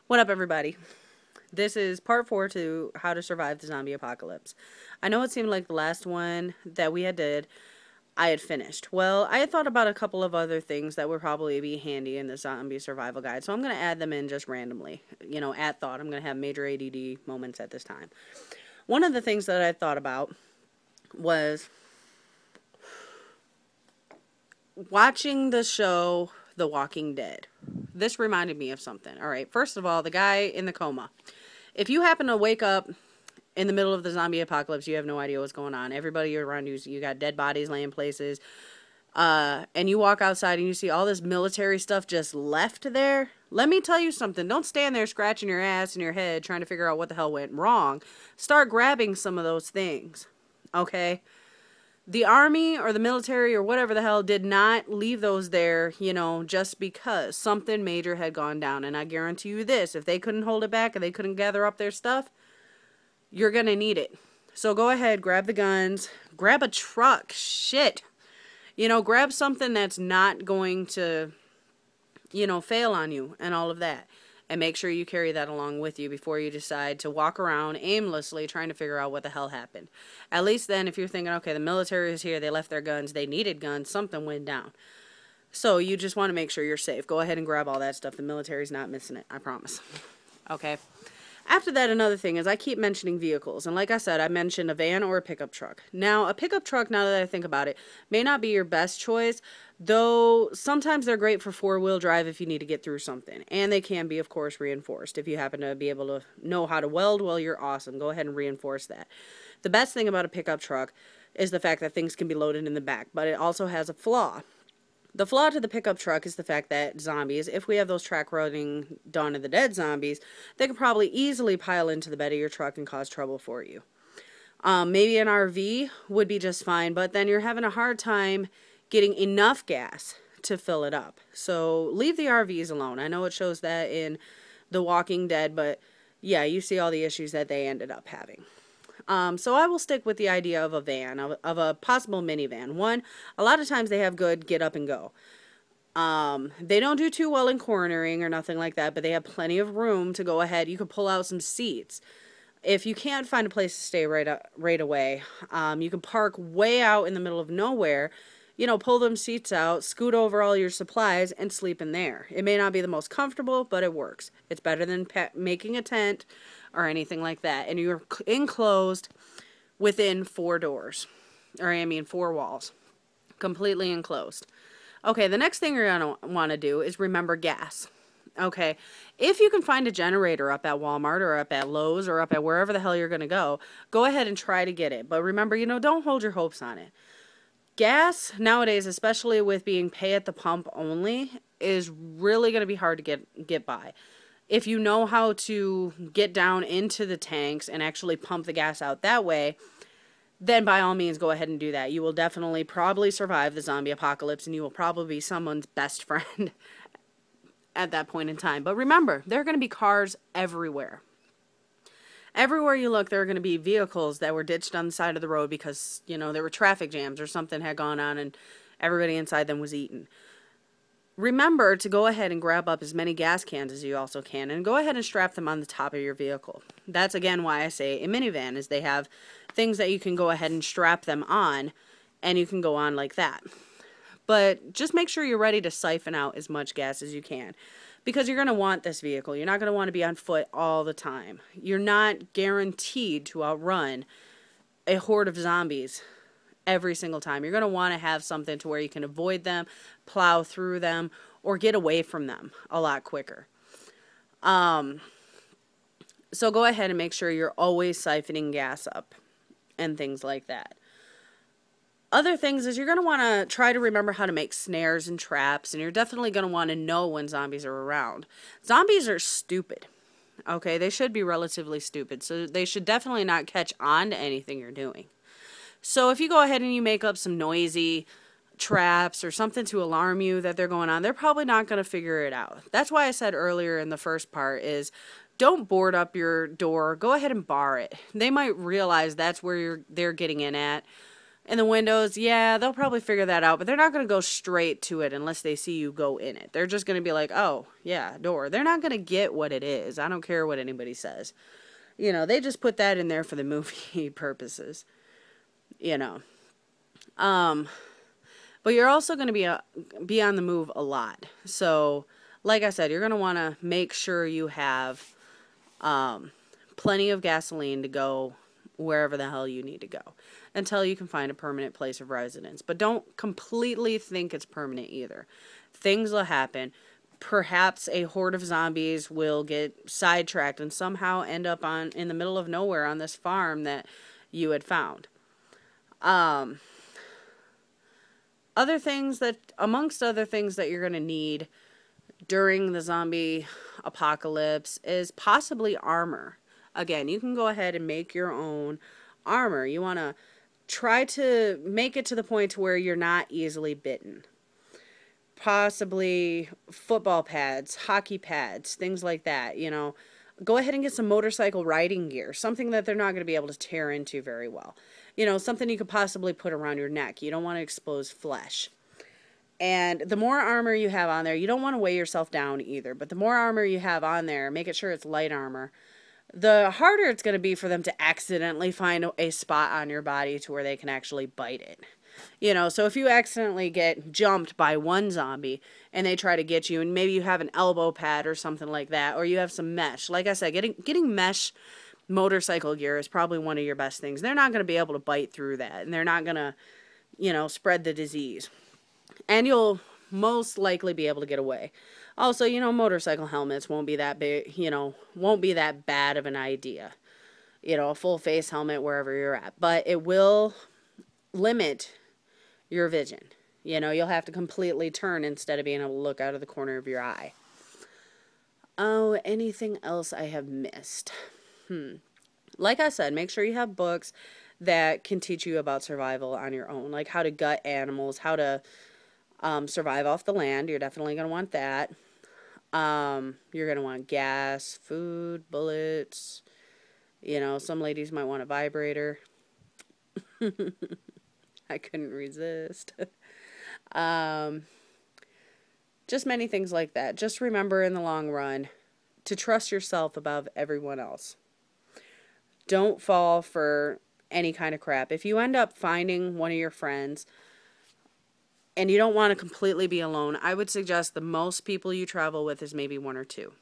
What up, everybody? This is part 4 to how to survive the zombie apocalypse. I know it seemed like the last one that we did, I had finished. Well, I had thought about a couple of other things that would probably be handy in the zombie survival guide, so I'm going to add them in just randomly. At thought. I'm going to have major ADD moments at this time. One of the things that I thought about was watching the show The Walking Dead. This reminded me of something. All right, first of all, the guy in the coma. If you happen to wake up in the middle of the zombie apocalypse, you have no idea what's going on. Everybody around you got dead bodies laying places. And you walk outside and you see all this military stuff just left there. Let me tell you something. Don't stand there scratching your ass and your head trying to figure out what the hell went wrong. Start grabbing some of those things. Okay? The army or the military or whatever the hell did not leave those there, just because something major had gone down. And I guarantee you this, if they couldn't hold it back and they couldn't gather up their stuff, you're going to need it. So go ahead, grab the guns, grab a truck, shit. Grab something that's not going to, fail on you and all of that. And make sure you carry that along with you before you decide to walk around aimlessly trying to figure out what the hell happened. At least then, if you're thinking, okay, the military is here, they left their guns, they needed guns, something went down. So you just want to make sure you're safe. Go ahead and grab all that stuff. The military's not missing it, I promise. Okay. After that, another thing is I keep mentioning vehicles. And like I said, I mentioned a van or a pickup truck. Now, a pickup truck, now that I think about it, may not be your best choice, though sometimes they're great for four-wheel drive if you need to get through something. And they can be, of course, reinforced. If you happen to be able to know how to weld, well, you're awesome. Go ahead and reinforce that. The best thing about a pickup truck is the fact that things can be loaded in the back, but it also has a flaw. The flaw to the pickup truck is the fact that zombies, if we have those track running Dawn of the Dead zombies, they can probably easily pile into the bed of your truck and cause trouble for you. Maybe an RV would be just fine, but then you're having a hard time getting enough gas to fill it up. So leave the RVs alone. I know it shows that in The Walking Dead, but yeah, you see all the issues that they ended up having. So I will stick with the idea of a van, of a possible minivan. One, a lot of times they have good get up and go. They don't do too well in cornering or nothing like that, but they have plenty of room to go ahead. You could pull out some seats. If you can't find a place to stay right away, you can park way out in the middle of nowhere, pull them seats out, scoot over all your supplies, and sleep in there. It may not be the most comfortable, but it works. It's better than making a tent or anything like that. And you're enclosed within 4 doors. Or 4 walls. Completely enclosed. Okay, the next thing you're going to want to do is remember gas. Okay, if you can find a generator up at Walmart or up at Lowe's or up at wherever the hell you're going to go ahead and try to get it. But remember, don't hold your hopes on it. Gas nowadays, especially with being pay at the pump only, is really going to be hard to get by. If you know how to get down into the tanks and actually pump the gas out that way, then by all means go ahead and do that. You will definitely probably survive the zombie apocalypse and you will probably be someone's best friend at that point in time. But remember, there are going to be cars everywhere. Everywhere you look, there are going to be vehicles that were ditched on the side of the road because, there were traffic jams or something had gone on and everybody inside them was eaten. Remember to go ahead and grab up as many gas cans as you also can and go ahead and strap them on the top of your vehicle. That's again why I say a minivan is they have things that you can go ahead and strap them on and you can go on like that. But just make sure you're ready to siphon out as much gas as you can because you're going to want this vehicle. You're not going to want to be on foot all the time. You're not guaranteed to outrun a horde of zombies every single time. You're going to want to have something to where you can avoid them, plow through them, or get away from them a lot quicker. So go ahead and make sure you're always siphoning gas up and things like that. Other things is you're going to want to try to remember how to make snares and traps, and you're definitely going to want to know when zombies are around. Zombies are stupid. Okay, they should be relatively stupid, so they should definitely not catch on to anything you're doing. So if you go ahead and you make up some noisy traps or something to alarm you that they're going on, they're probably not going to figure it out. That's why I said earlier in the first part is don't board up your door. Go ahead and bar it. They might realize that's where they're getting in at. in the windows, yeah, they'll probably figure that out, but they're not going to go straight to it unless they see you go in it. They're just going to be like, oh, yeah, door. They're not going to get what it is. I don't care what anybody says. You know, they just put that in there for the movie purposes. You know. But you're also going to be on the move a lot. So, like I said, you're going to want to make sure you have plenty of gasoline to go wherever the hell you need to go until you can find a permanent place of residence. But don't completely think it's permanent either. Things will happen. Perhaps a horde of zombies will get sidetracked and somehow end up in the middle of nowhere on this farm that you had found. Amongst other things that you're going to need during the zombie apocalypse is possibly armor. Again, you can go ahead and make your own armor. You want to try to make it to the point where you're not easily bitten. Possibly football pads, hockey pads, things like that, you know. Go ahead and get some motorcycle riding gear, something that they're not going to be able to tear into very well. You know, something you could possibly put around your neck. You don't want to expose flesh. And the more armor you have on there, you don't want to weigh yourself down either, but the more armor you have on there, make it sure it's light armor, the harder it's going to be for them to accidentally find a spot on your body to where they can actually bite it. You know, so if you accidentally get jumped by one zombie and they try to get you, and maybe you have an elbow pad or something like that, or you have some mesh. Like I said, getting mesh motorcycle gear is probably one of your best things. They're not going to be able to bite through that, and they're not going to, you know, spread the disease. And you'll most likely be able to get away. Also, you know, motorcycle helmets won't be that big, you know, won't be that bad of an idea. You know, a full face helmet wherever you're at. But it will limit your vision. You know, you'll have to completely turn instead of being able to look out of the corner of your eye. Oh, anything else I have missed? Like I said, make sure you have books that can teach you about survival on your own. Like how to gut animals, how to survive off the land. You're definitely going to want that. You're going to want gas, food, bullets. You know, some ladies might want a vibrator. I couldn't resist. Just many things like that. Just remember in the long run to trust yourself above everyone else. Don't fall for any kind of crap. If you end up finding one of your friends and you don't want to completely be alone, I would suggest the most people you travel with is maybe one or two.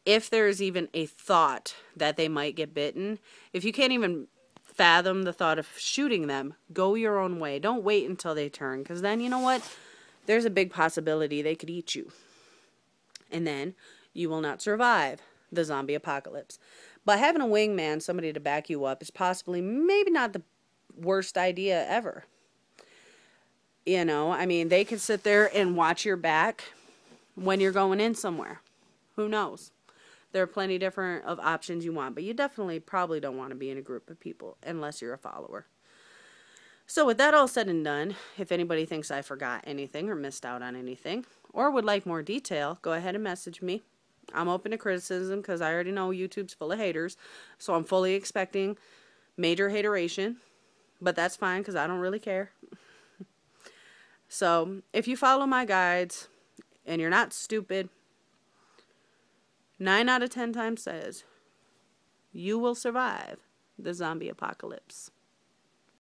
If there is even a thought that they might get bitten, if you can't even fathom the thought of shooting them, go your own way. Don't wait until they turn, because then, you know what? There's a big possibility they could eat you. And then you will not survive the zombie apocalypse. But having a wingman, somebody to back you up, is possibly maybe not the worst idea ever. You know, I mean, they could sit there and watch your back when you're going in somewhere. Who knows? There are plenty different of options you want, but you definitely probably don't want to be in a group of people unless you're a follower. So with that all said and done, if anybody thinks I forgot anything or missed out on anything or would like more detail, go ahead and message me. I'm open to criticism because I already know YouTube's full of haters, so I'm fully expecting major hateration, but that's fine because I don't really care. So if you follow my guides and you're not stupid, 9 out of 10 times says you will survive the zombie apocalypse.